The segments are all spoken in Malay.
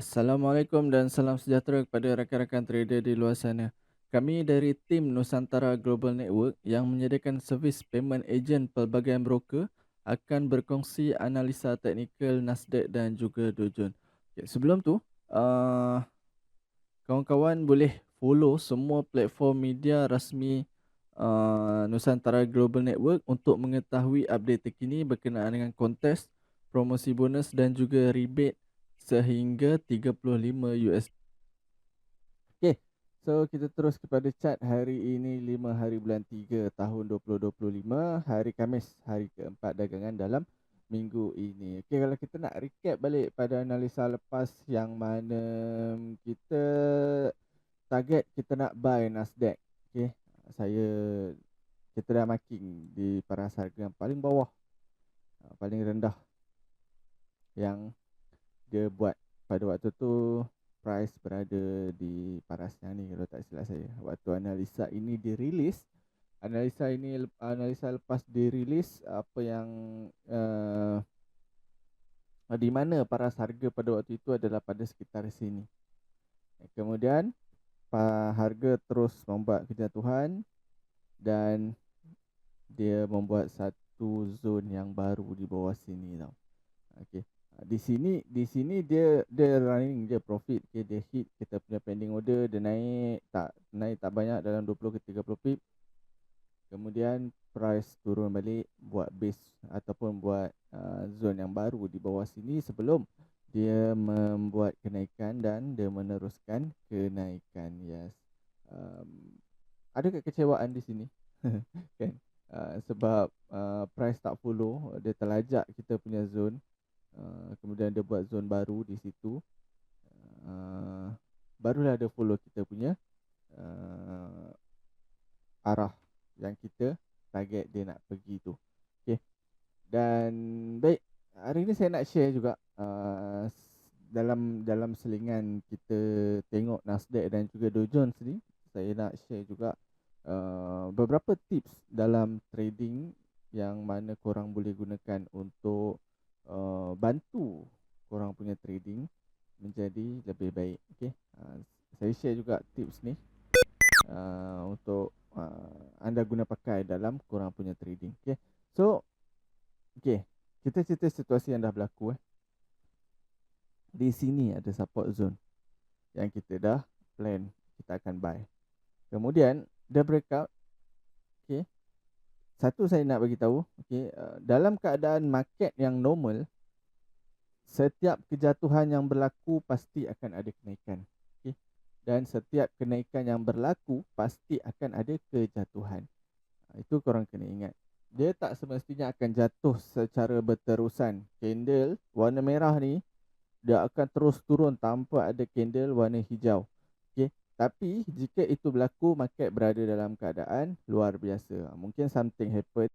Assalamualaikum dan salam sejahtera kepada rakan-rakan trader di luar sana. Kami dari tim Nusantara Global Network yang menyediakan servis payment agent pelbagai broker akan berkongsi analisa teknikal Nasdaq dan juga Dow Jones. Okay, sebelum tu, kawan-kawan boleh follow semua platform media rasmi Nusantara Global Network untuk mengetahui update terkini berkenaan dengan kontes, promosi bonus dan juga rebate sehingga 35 US. Okay, so kita terus kepada chart hari ini 5 hari bulan 3 tahun 2025, hari Khamis, hari keempat dagangan dalam minggu ini. Okay, kalau kita nak recap balik pada analisa lepas yang mana kita target kita nak buy Nasdaq. Okay, saya kita dah marking di paras harga yang paling bawah, paling rendah yang dia buat pada waktu tu. Price berada di paras yang ni kalau tak silap saya. Waktu analisa ini dirilis, analisa lepas dirilis, apa yang di mana paras harga pada waktu itu adalah pada sekitar sini. Kemudian harga terus membuat kejatuhan dan dia membuat satu zon yang baru di bawah sini tau. Okey. Di sini dia running je profit. Okay, dia hit kita punya pending order, dia naik tak banyak dalam 20 ke 30 pip. Kemudian price turun balik buat base ataupun buat zone yang baru di bawah sini sebelum dia membuat kenaikan dan dia meneruskan kenaikan. Yes. Ada kekecewaan di sini. Kan? Sebab price tak follow, dia terlajak kita punya zone. Kemudian dia buat zone baru di situ. Barulah dia follow kita punya arah yang kita target dia nak pergi tu. Okay. Dan baik, hari ni saya nak share juga dalam selingan kita tengok Nasdaq dan juga Dow Jones ni, saya nak share juga beberapa tips dalam trading yang mana korang boleh gunakan untuk bantu korang punya trading menjadi lebih baik. Okay. Saya share juga tips ni untuk anda guna pakai dalam korang punya trading. Okay. So, okay, kita cerita situasi yang dah berlaku. Di sini ada support zone yang kita dah plan kita akan buy. Kemudian dia breakout. Okay. Satu saya nak bagi tahu, okay, dalam keadaan market yang normal, setiap kejatuhan yang berlaku pasti akan ada kenaikan. Okay. Dan setiap kenaikan yang berlaku pasti akan ada kejatuhan. Itu korang kena ingat. Dia tak semestinya akan jatuh secara berterusan. Candle warna merah ni, dia akan terus turun tanpa ada candle warna hijau. Okay. Tapi jika itu berlaku, market berada dalam keadaan luar biasa. Mungkin something happen.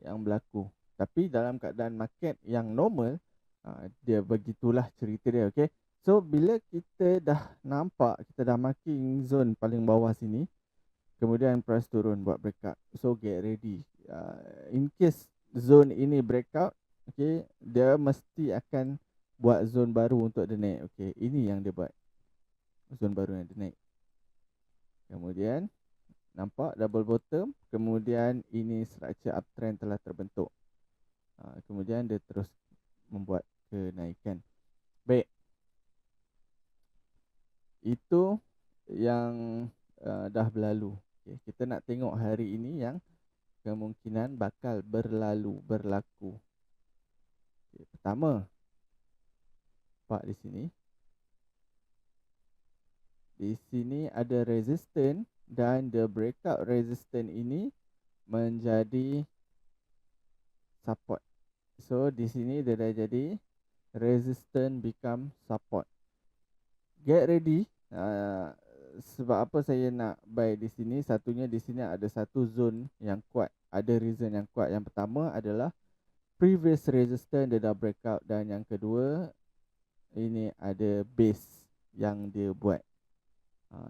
Yang berlaku. Tapi dalam keadaan market yang normal, dia begitulah cerita dia. Okay. So bila kita dah nampak, kita dah marking zone paling bawah sini, kemudian price turun buat breakout. So get ready. In case zone ini breakout, okay, dia mesti akan buat zone baru untuk dia naik. Okay, ini yang dia buat, zone baru yang dia naik. Kemudian nampak double bottom. Kemudian ini structure uptrend telah terbentuk. Kemudian dia terus membuat kenaikan. Baik, itu yang dah berlalu. Okay, kita nak tengok hari ini yang kemungkinan bakal berlaku. Okay, pertama, nampak di sini. Di sini ada resistance dan the breakout resistance ini menjadi support. So di sini dia dah jadi resistance become support. Get ready. Sebab apa saya nak buy di sini? Satunya di sini ada satu zone yang kuat, ada reason yang kuat. Yang pertama adalah previous resistance dia dah breakout, dan yang kedua ini ada base yang dia buat.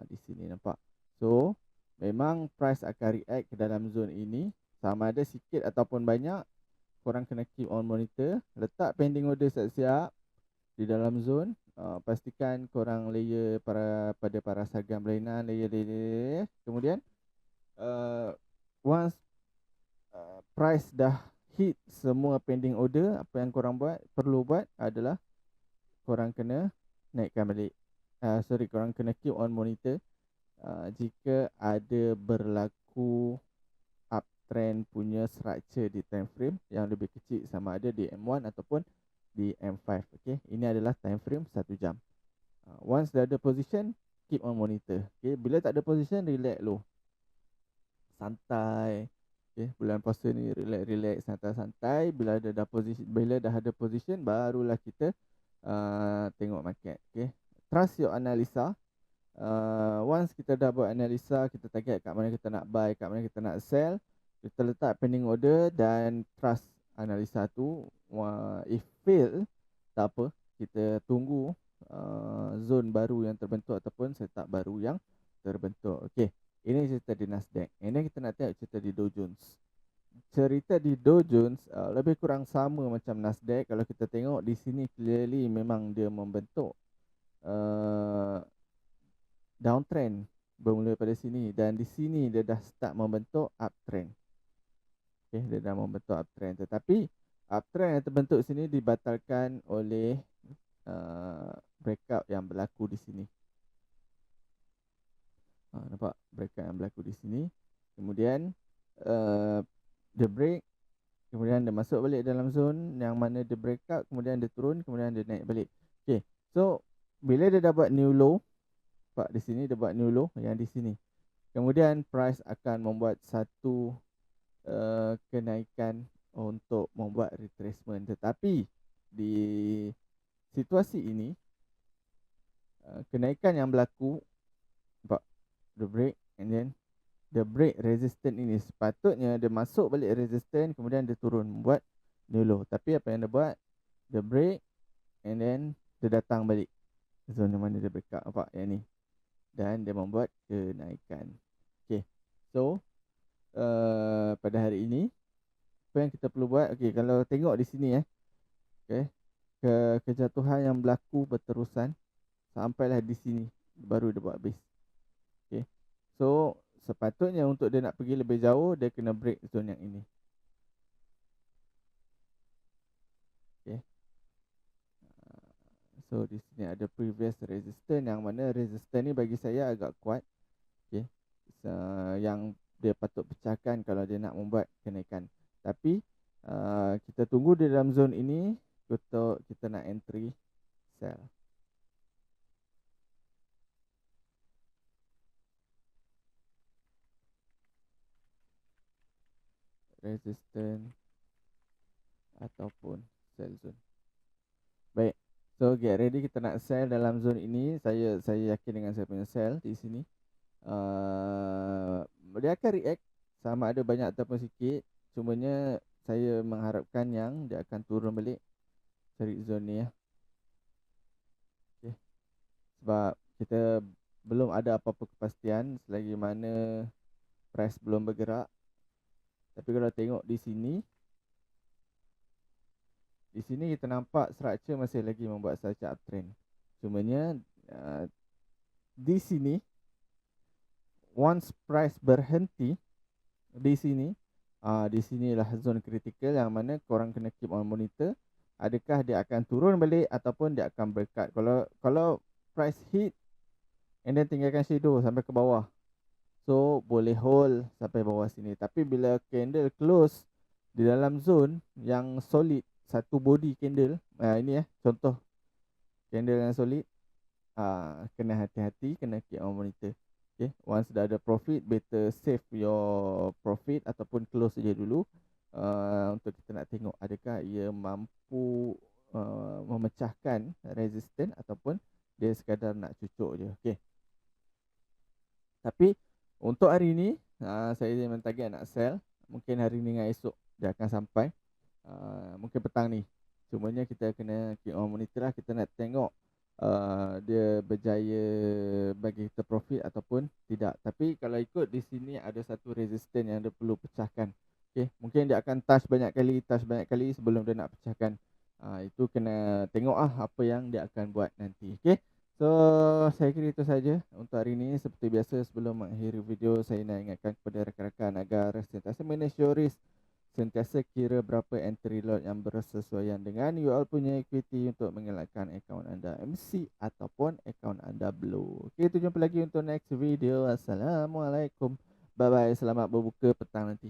Di sini nampak. So memang price akan react ke dalam zone ini, sama ada sikit ataupun banyak. korang kena keep on monitor. Letak pending order siap-siap di dalam zone. Pastikan korang layer pada para sargam berlainan, layer. Kemudian once price dah hit semua pending order, apa yang korang perlu buat adalah korang kena naikkan balik. Korang kena keep on monitor. Jika ada berlaku uptrend punya structure di time frame yang lebih kecil, sama ada di M1 ataupun di M5. Okay, ini adalah time frame 1 jam. Once dah ada position, keep on monitor. Okay, bila tak ada position, relax lo, santai. Okay, bulan puasa ni relax, santai-santai. Bila dah ada position, barulah kita tengok market. Okay, trust your analisa. Once kita dah buat analisa, kita target kat mana kita nak buy, kat mana kita nak sell, kita letak pending order dan trust analisa tu. If fail, tak apa, kita tunggu zone baru yang terbentuk ataupun setup baru yang terbentuk. Okay, ini cerita di Nasdaq. Ini kita nak tengok cerita di Dow Jones. Cerita di Dow Jones lebih kurang sama macam Nasdaq. Kalau kita tengok di sini, clearly memang dia membentuk downtrend bermula pada sini, dan di sini dia dah start membentuk uptrend. Okay, dia dah membentuk uptrend, tetapi uptrend yang terbentuk sini dibatalkan oleh breakout yang berlaku di sini. Nampak breakout yang berlaku di sini. Kemudian dia break, kemudian dia masuk balik dalam zone yang mana dia breakout, kemudian dia turun, kemudian dia naik balik. Okay, so bila dia dah buat new low, nampak di sini dia buat new low yang di sini. Kemudian price akan membuat satu kenaikan untuk membuat retracement. Tetapi di situasi ini, kenaikan yang berlaku, nampak the break, and then the break resistance ini, sepatutnya dia masuk balik resistance, kemudian dia turun membuat new low. Tapi apa yang dia buat, dia break and then dia datang balik zone mana dia break up, nampak yang ni, dan dia membuat kenaikan. Okay, so pada hari ini apa yang kita perlu buat? Okay, kalau tengok di sini okay, kejatuhan yang berlaku berterusan sampailah di sini baru dia buat base. Okay, so sepatutnya untuk dia nak pergi lebih jauh, dia kena break zone yang ini. Okay, so di sini ada previous resistance, yang mana resistance ni bagi saya agak kuat. Okay, yang dia patut pecahkan kalau dia nak membuat kenaikan. Tapi kita tunggu di dalam zone ini untuk kita nak entry sell. Resistance ataupun sell zone. Baik, so get ready, kita nak sell dalam zone ini. Saya yakin dengan saya punya sell di sini. Dia akan react sama ada banyak ataupun sikit. Cumanya saya mengharapkan yang dia akan turun balik cari zone ni Okay. Sebab kita belum ada apa-apa kepastian selagi mana price belum bergerak. Tapi kalau tengok di sini kita nampak structure masih lagi membuat structure uptrend. Cumanya di sini once price berhenti di sini, di sinilah zone critical yang mana korang kena keep on monitor. Adakah dia akan turun balik ataupun dia akan berkat. Kalau price hit and then tinggalkan shadow sampai ke bawah, so boleh hold sampai bawah sini. Tapi bila candle close di dalam zone yang solid, satu body candle, ini contoh candle yang solid, kena hati-hati, kena keep on monitor. Okay, once dah ada profit, better save your profit ataupun close saja dulu, untuk kita nak tengok adakah ia mampu memecahkan resistance ataupun dia sekadar nak cucuk je. Okay, tapi untuk hari ni saya memang target nak sell. Mungkin hari ni dengan esok dia akan sampai, mungkin petang ni. Cumanya kita kena keep on monitor lah. Kita nak tengok dia berjaya bagi kita profit ataupun tidak. Tapi kalau ikut di sini ada satu resistance yang dia perlu pecahkan. Okay, mungkin dia akan touch banyak kali sebelum dia nak pecahkan. Itu kena tengok apa yang dia akan buat nanti. Okay, so saya kira itu saja untuk hari ini. Seperti biasa sebelum mengakhiri video, saya nak ingatkan kepada rakan-rakan agar sentiasa manage your risk, sentiasa kira berapa entry lot yang bersesuaian dengan you all punya equity untuk mengelakkan akaun anda MC ataupun akaun anda blow. Okay, itu jumpa lagi untuk next video. Assalamualaikum. Bye bye. Selamat berbuka petang nanti.